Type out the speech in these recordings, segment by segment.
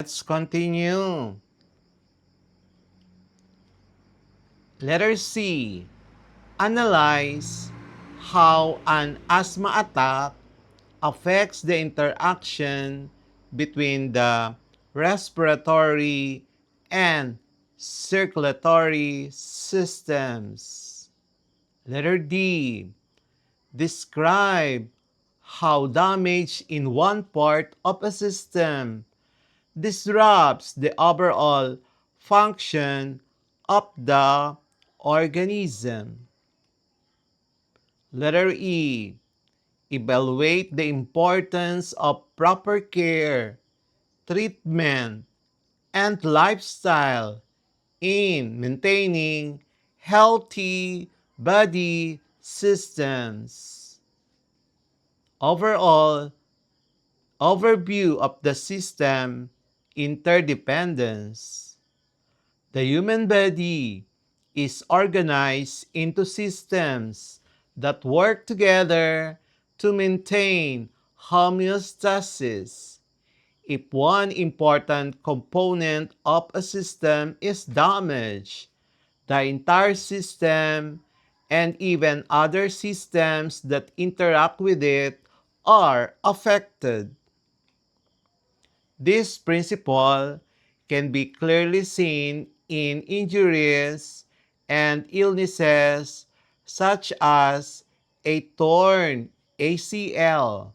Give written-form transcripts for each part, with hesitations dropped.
Let's continue. Letter C. Analyze how an asthma attack affects the interaction between the respiratory and circulatory systems. Letter D. Describe how damage in one part of a system disrupts the overall function of the organism. Letter E. Evaluate the importance of proper care, treatment, and lifestyle in maintaining healthy body systems. Overall, overview of the system interdependence. The human body is organized into systems that work together to maintain homeostasis. If one important component of a system is damaged, the entire system and even other systems that interact with it are affected. This principle can be clearly seen in injuries and illnesses such as a torn ACL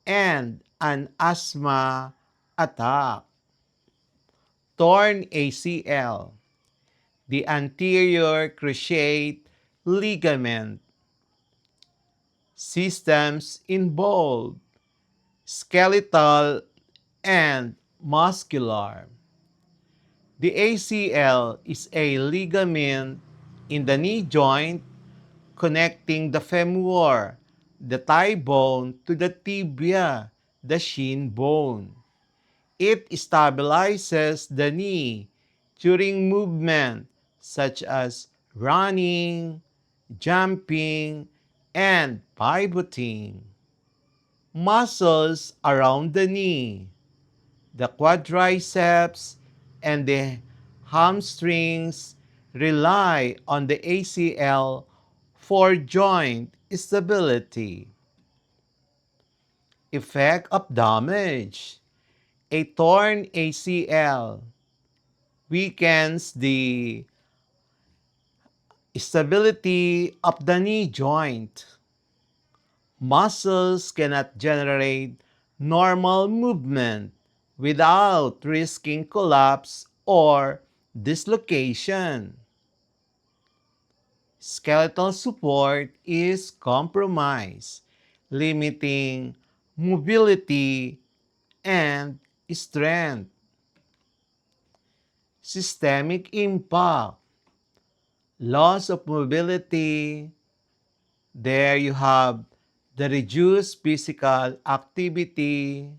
and an asthma attack. Torn ACL, the anterior cruciate ligament. Systems involved: skeletal and muscular. The ACL is a ligament in the knee joint connecting the femur, the thigh bone, to the tibia, the shin bone. It stabilizes the knee during movement such as running, jumping, and pivoting. Muscles around the knee: the quadriceps and the hamstrings rely on the ACL for joint stability. Effect of damage: a torn ACL weakens the stability of the knee joint. Muscles cannot generate normal movement without risking collapse or dislocation. Skeletal support is compromised, limiting mobility and strength. Systemic impact: loss of mobility. There you have the reduced physical activity,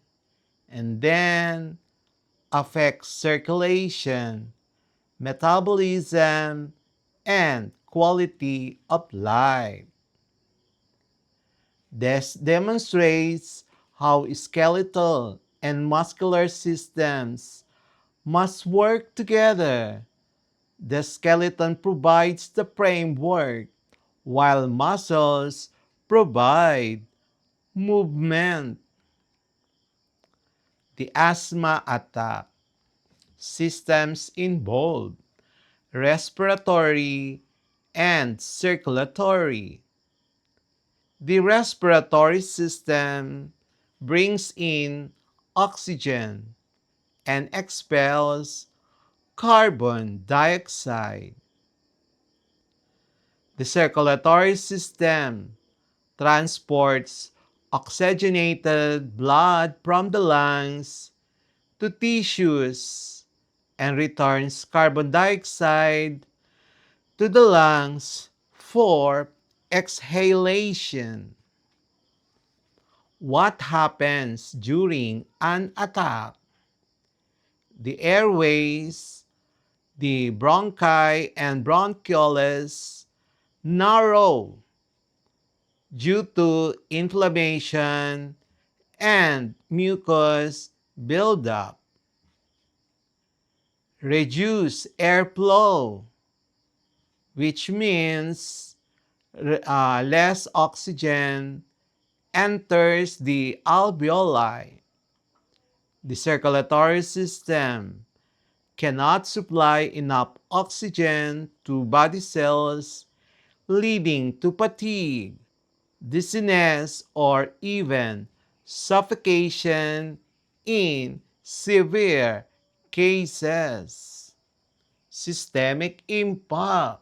and then affects circulation, metabolism, and quality of life. This demonstrates how skeletal and muscular systems must work together. The skeleton provides the framework, while muscles provide movement. The asthma attack. Systems involved: respiratory and circulatory. The respiratory system brings in oxygen and expels carbon dioxide. The circulatory system transports oxygenated blood from the lungs to tissues and returns carbon dioxide to the lungs for exhalation. What happens during an attack? The airways, the bronchi and bronchioles narrow due to inflammation and mucus buildup. reduce airflow, which means less oxygen enters the alveoli. The circulatory system cannot supply enough oxygen to body cells, leading to fatigue, dizziness, or even suffocation in severe cases. Systemic impact.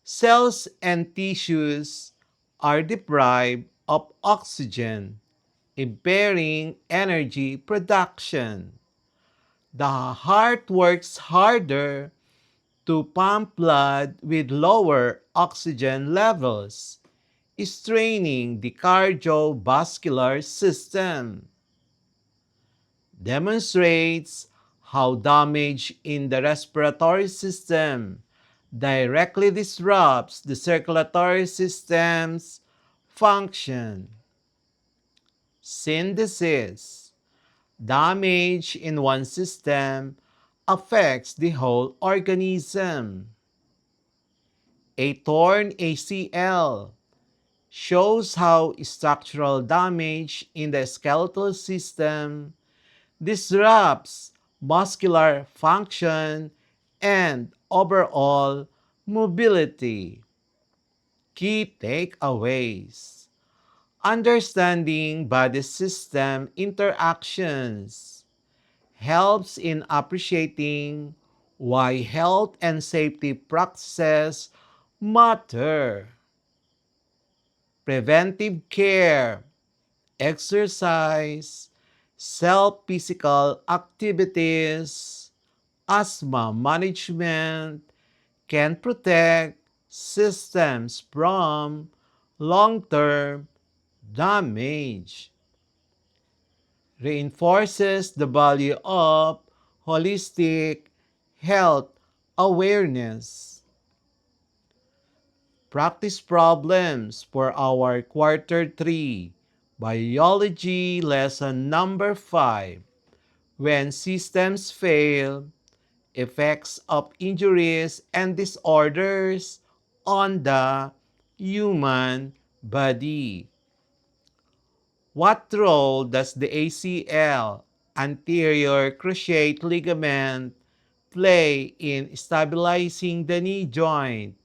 Cells and tissues are deprived of oxygen, impairing energy production. The heart works harder to pump blood with lower oxygen levels, straining the cardiovascular system. Demonstrates how damage in the respiratory system directly disrupts the circulatory system's function. Synthesis. Damage in one system affects the whole organism. A torn ACL shows how structural damage in the skeletal system disrupts muscular function and overall mobility. Key takeaways. Understanding body system interactions helps in appreciating why health and safety practices matter. Preventive care, exercise, self-physical activities, asthma management can protect systems from long-term damage. Reinforces the value of holistic health awareness. Practice problems for our quarter 3 biology lesson number 5. When systems fail, effects of injuries and disorders on the human body. What role does the ACL, anterior cruciate ligament, play in stabilizing the knee joint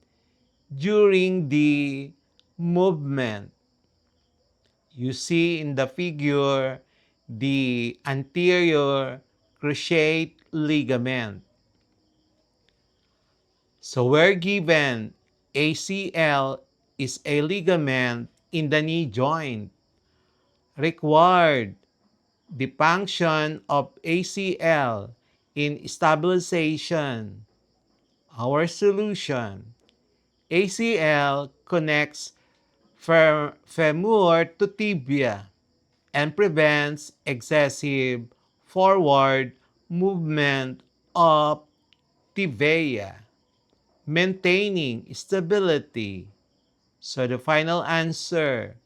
during the movement? You see in the figure the anterior cruciate ligament. So we're given ACL is a ligament in the knee joint. Required the function of ACL in stabilization. Our solution. ACL connects femur to tibia and prevents excessive forward movement of tibia, maintaining stability. So the final answer,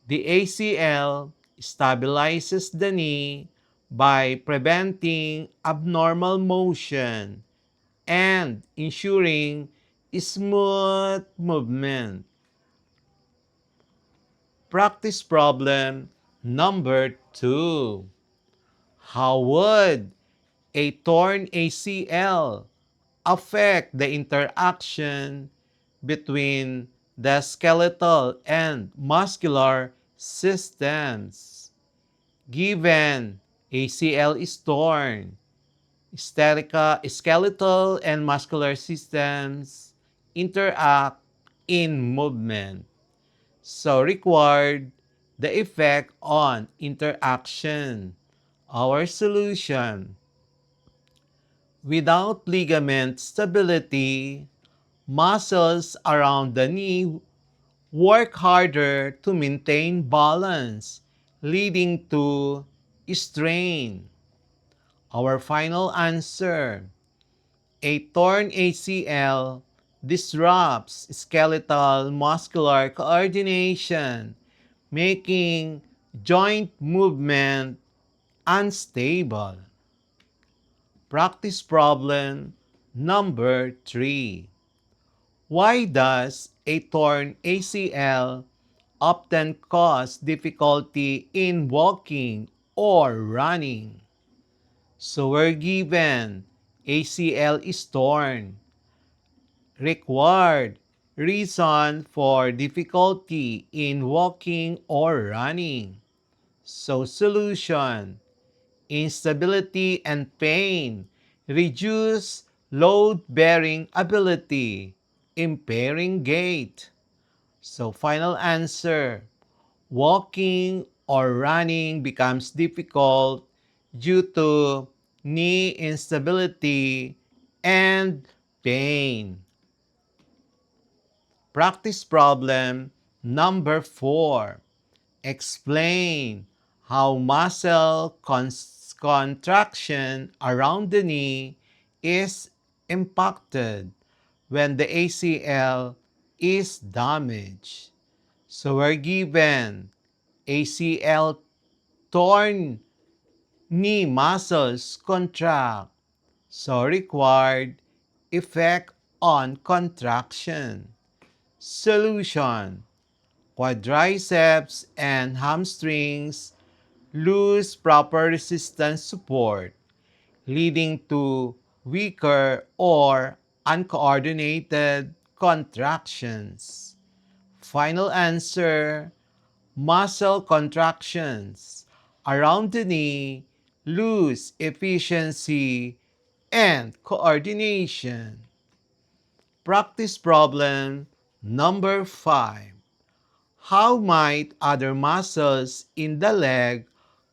the ACL stabilizes the knee by preventing abnormal motion and ensuring smooth movement. Practice problem number 2. How would a torn ACL affect the interaction between the skeletal and muscular systems? Given ACL is torn, skeletal and muscular systems interact in movement. So required the effect on interaction. Our solution. Without ligament stability, muscles around the knee work harder to maintain balance, leading to strain. Our final answer. A torn ACL disrupts skeletal muscular coordination, making joint movement unstable. Practice problem number 3. Why does a torn ACL often cause difficulty in walking or running? So we're given ACL is torn. Required reason for difficulty in walking or running. So solution, instability and pain, reduce load-bearing ability, impairing gait. So final answer, walking or running becomes difficult due to knee instability and pain. Practice problem number 4. Explain how muscle contraction around the knee is impacted when the ACL is damaged. So we're given ACL torn, knee muscles contract. So required effect on contraction. Solution, quadriceps and hamstrings lose proper resistance support, leading to weaker or uncoordinated contractions. Final answer, muscle contractions around the knee lose efficiency and coordination. Practice problem number 5. How might other muscles in the leg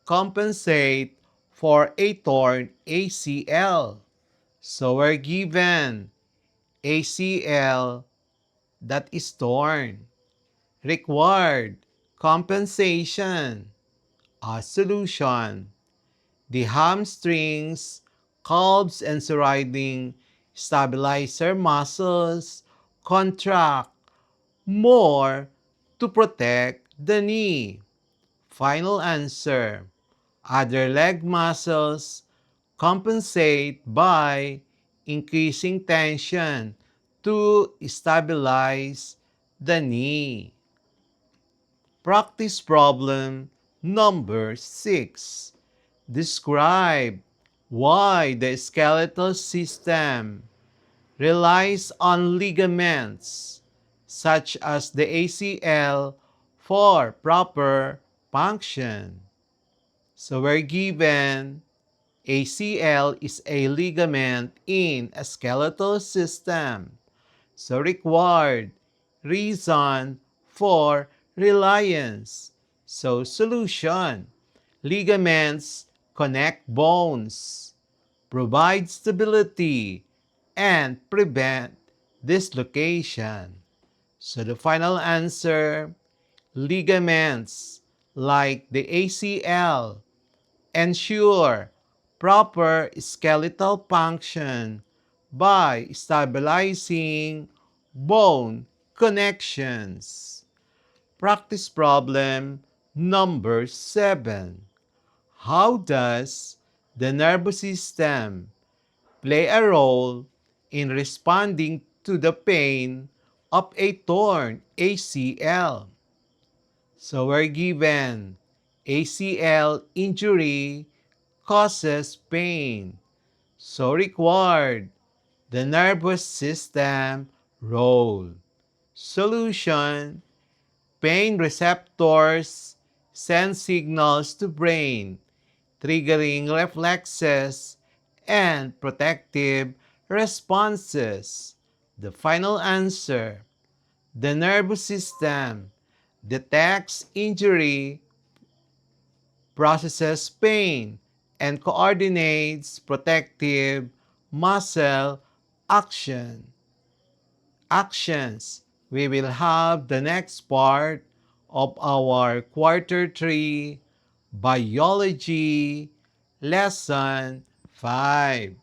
compensate for a torn ACL? So we're given ACL that is torn. Required compensation. A solution. The hamstrings, calves, and surrounding stabilizer muscles contract more to protect the knee. Final answer. Other leg muscles compensate by increasing tension to stabilize the knee. Practice problem number 6. Describe why the skeletal system relies on ligaments, such as the ACL, for proper function. So we're given ACL is a ligament in a skeletal system. So required reason for reliance. So solution, ligaments connect bones, provide stability, and prevent dislocation. So the final answer, ligaments like the ACL ensure proper skeletal function by stabilizing bone connections. Practice problem number 7. How does the nervous system play a role in responding to the pain of a torn ACL? So we're given ACL injury causes pain. So required the nervous system role. Solution, pain receptors send signals to brain, triggering reflexes and protective responses. The final answer, the nervous system detects injury, processes pain, and coordinates protective muscle action. Actions. We will have the next part of our quarter 3 biology lesson 5.